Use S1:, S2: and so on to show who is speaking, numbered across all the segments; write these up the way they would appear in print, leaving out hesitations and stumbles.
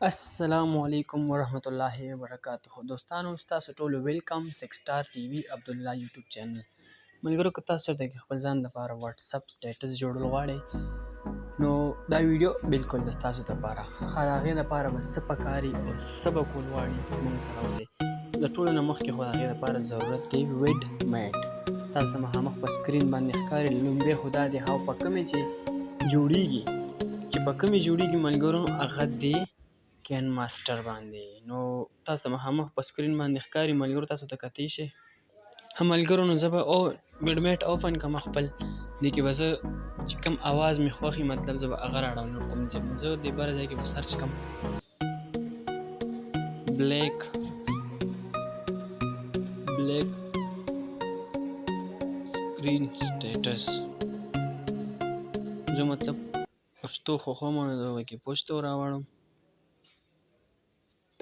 S1: السلام علیکم ورحمت الله وبرکاته دوستانو تاسو ټول ویلکم 6 سٹار ټي وي عبد الله یوټیوب چینل ملګرو که تاسو ته خپل ځان لپاره واتس اپ سټیټس جوړول غواړئ نو دا ویډیو بالکل د تاسو لپاره هغې لپاره به څه پکاري او څه به کول غواړي موږ سره اوسئ د ټولو نه مخکې خو د هغې لپاره ضرورت دی ویډ میټ تاسو ته مخامخ په سکرین باندې ښکاري لومبې خو دا دی او په کومې چې جوړیږي ملګرو هغه دی کین ماسټر باندې نو تاسو ته مخامخ په سکرین باندې ښکاري ملګرو تاسو ته کتی شي ملګرو نو زه به ویډ میټ اوپن کړم خپل دې کې به زه چې کوم اواز مې خوښي مطلب زه به هغه را ډاونلوډ کوم زه دې بره ځای کې به سرچ کوم بلیک سکرین سټیټس زه مطلب پښتو خوښوم نو زه به کې پښتو راوړم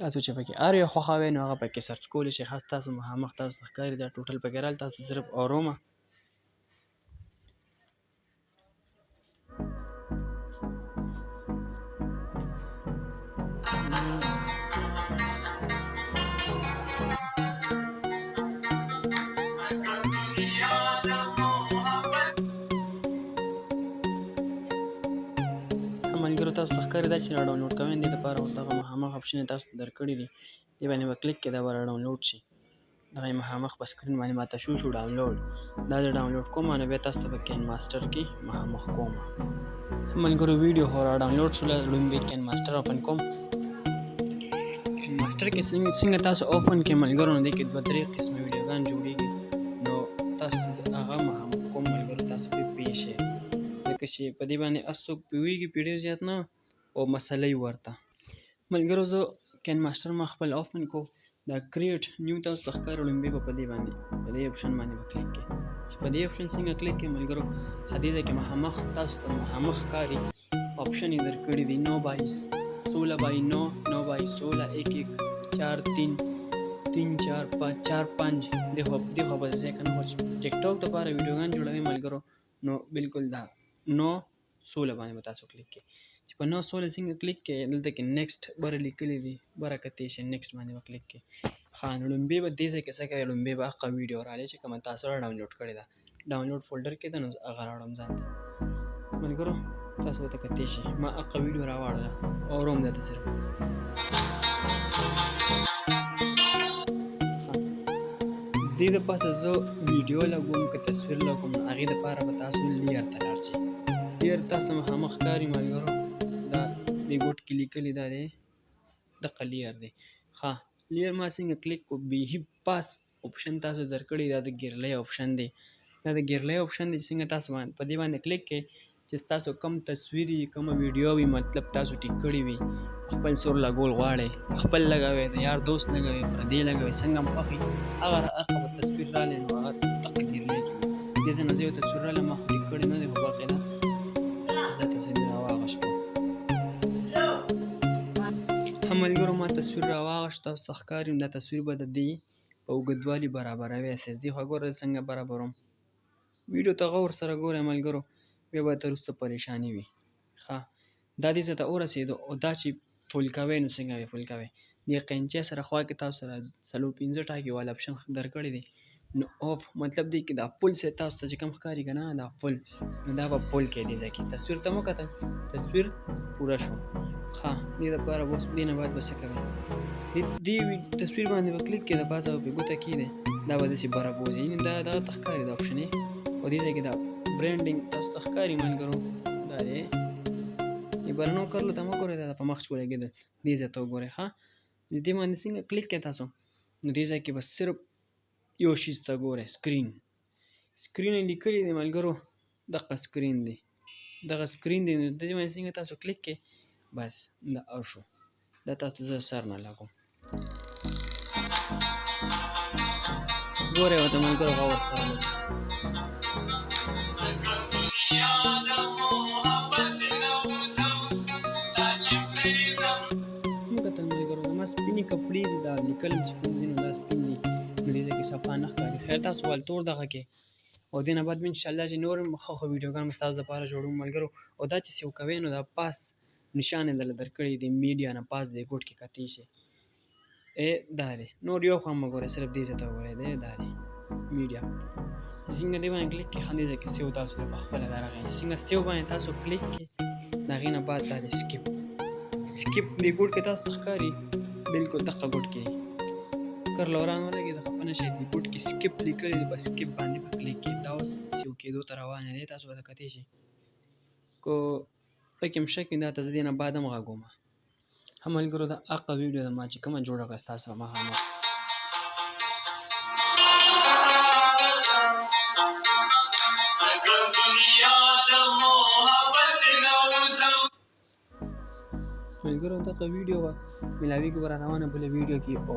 S1: تاسو چې پکې هر یو خوښوئ نو هغه پکې سرچ کولی شئ خاص تاسو مخامخ تاسو ته ښکاري دا ټوټل پکې رال تاسو صرف ارومه ملګرو تاسو ته ښکاري دا چې را ډاونلوډ کوئ دې لپاره دغه مخامخ اپشن یې تاسو ته درکړي دي دې باندې به کلیک کړئ دا به را ډاونلوډ شي دغه یې مخامخ په سکرین باندې ماته شو ډاونلوډ دا زه ډاونلوډ کوم نو بیا تاسو ته په کین ماسټر کې مخامخ کوم ملګرو ویډیو خو را ډاونلوډ شوله لومبې کین ماسټر اوپن کوم کین ماسټر کې څنګه تاسو اوپن کې ملګرو نو دې کې دوه درې قسمه ویډیوګان جوړیږي نو تاسو ته هغه مخامخ کوم ملګرو تاسو پې پوه شئ ځکه چې په دې باندې هر څوک پوهېږي پې ډېر زیات نه او مسله یې ورته ملګرو زه کین ماسټر ما خپل اوپن کو دا کریټ نیو تاسو ته ښکاري لومبې به په دې باندې په دې اپشن باندې به کلیک کړئ چې په دې اپشن څنګه کلیک کړئ ملګرو دې ځای کې مخامخ تاسو ته مخامخ ښکاري اپشن یې درکړي دي 9 بای 16 بای 9 9 بای 16 1 1 4 3 3 4 5 4 5 دغه به زه که نه خو ټیک ټاک دپاره ویډیوګان جوړوي ملګرو نو بالکل دا 9 16 باندې به تاسو کلیک کړئ چې په 9 16 څنګه کلیک کړئ دلته کې نیکسټ بره لیکلي دي بره کتی شي نیکسټ باندې به کلیک کړئ ښه نو لومبې به دې ځای کې څه کوئ لومبې به هغه ویډیو رالی چې کومه تاسو را ډاونلوډ کړې ده ډاونلوډ فولډر کې ده نو هغه راوړم ځان ته ملګرو تاسو ورته کتی شي ما هغه ویډیو راوړله اورم درته صرف دې دپاسه زه ویډیو لګوم که تصویر لګوم نو هغې دپاره به تاسو لیر ته لاړ شئ لیر تاسو ته مخامخ ښکاري ملګرو دا دې ګوټ کې لیکلي دا دی دغه لیر دی ښه لیر ما څنګه کلیک کو بیخي پاس اپشن تاسو درکړي دا د ګیرلی اپشن دی دا د ګیرلی اپشن دی چې څنګه تاسو په دې باندې کلیک کړئ چې تاسو کم تصویر وي کومه ویډیو وي مطلب تاسو ټیک کړي وي خپل سور لګول غواړئ خپل لګوئ د یار دوست لګوئ پردې لګوئ څنګه هم خوښي هغه به تصویر رالی نو هغه دغه ګیرلی کې وي دې ځای نه زه یو تصویر رالی ما خو ټیک کړی نه دی خو باقاعده دا تصویر راواغشتو ملګرو ما تصویر راواغشت تاسو ته ښکاري دا تصویر به د دې په اوږدوالي برابروي اساس دې خو ګوره څنګه برابروم ویډیو ته غور سره ګورئ ملګرو بیا به ته وروسته پریشاني وي ښه دا دې ځای ته ورسېدو او دا چې فول کوئ نو څنګه به فول کوئ دې قینچۍ سره خوا کې تاسو سره 4-5 ټاکې والا اپشن درکړی دی نو اوف مطلب دی کې دا فول سه تاسو ته چې کوم ښکاري که نه دا فول نو دا به فول کړئ دې ځای کې تصویر ته مو کتل تصویر پوره شو ښه دې دپاره اوس دې نه بعد به څه کوئ دې تصویر باندې به کلیک کړئ د پاسه به پرې ګوته کېږدئ دا به داسې بره بوځي یعنې دا دغه ته ښکاري دا اپشن یې او دې ځای کې دا برینډینګ تاسو ته ښکاري ملګرو دا دی یہ برنو کرلو ته مه ګورئ دا په مخ چې ولګېدل دې ځای ته وګورئ ښه دې باندې څنګه کلیک کړئ تاسو نو دې ځای کې به صرف یو شیز ته ګورئ سکرین یې لیکلي دی ملګرو دغه سکرین دی دغه سکرین دی نو دې باندې څنګه تاسو کلیک کړئ بس دا او شو دا تاسو زه سر نه لګوم ګورئ ورته ملګرو غور سره لږ وکتل ملګرو زما سپینې کپړې دي دا لیکل چې کوم دي نو دا سپین دي نو دې ځای کې صفا نه ښکاري خیر تاسو والتور دغه کې او دې نه بعد به انشاءالله چې نور هم ښه ویډیوګان به ستاسو دپاره جوړوم ملګرو او دا چې سیو کوئ نو دا پاس نشان یې دله درکړی دی میډیا نه پاس دی ګوټ کې کتی شي دا دی نور یو خوا مه ګورئ صرف دې ځای ته وګورئ دی دا دی میډیا څنګه دې باندې کلیک کړئ همدې ځای کې سیو تاسو ته پخپله درغی څنګه سیو باندې تاسو کلیک کړئ د هغې نه بعد دا دی سکیپ دې ګوټ کې تاسو ته ښکاري بلکل دغه ګوټ کې کر لوران ولګي د خپه نه شي دې ګوټ کې سکیپ لیکلی دی په سکیپ باندې په کلیک کړئ دا اوس سیو کېدو ته روان دی تاسو به کتی شي کو پکې هم شک وي دا ته زه دې نه بعد هم غږوم هم ملګرو دا هغه ویډیو ده ما چې کومه جوړه کړه ستاسو سره مخامخ ملګرو دغه ویډیو به ملاویږي به را روانه بله ویډیو کې او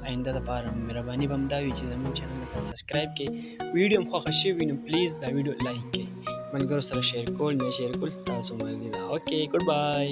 S1: آینده دپاره مهرباني به همدا وي چې زموږ چینل سره سبسکرایب کړئ ویډیو هم خوښه شوې وي نو پلیز دا ویډیو لایک کړئ ملګرو سره شیر کول نه شیر کول ستاسو مرضي ده اوکې ګډ بای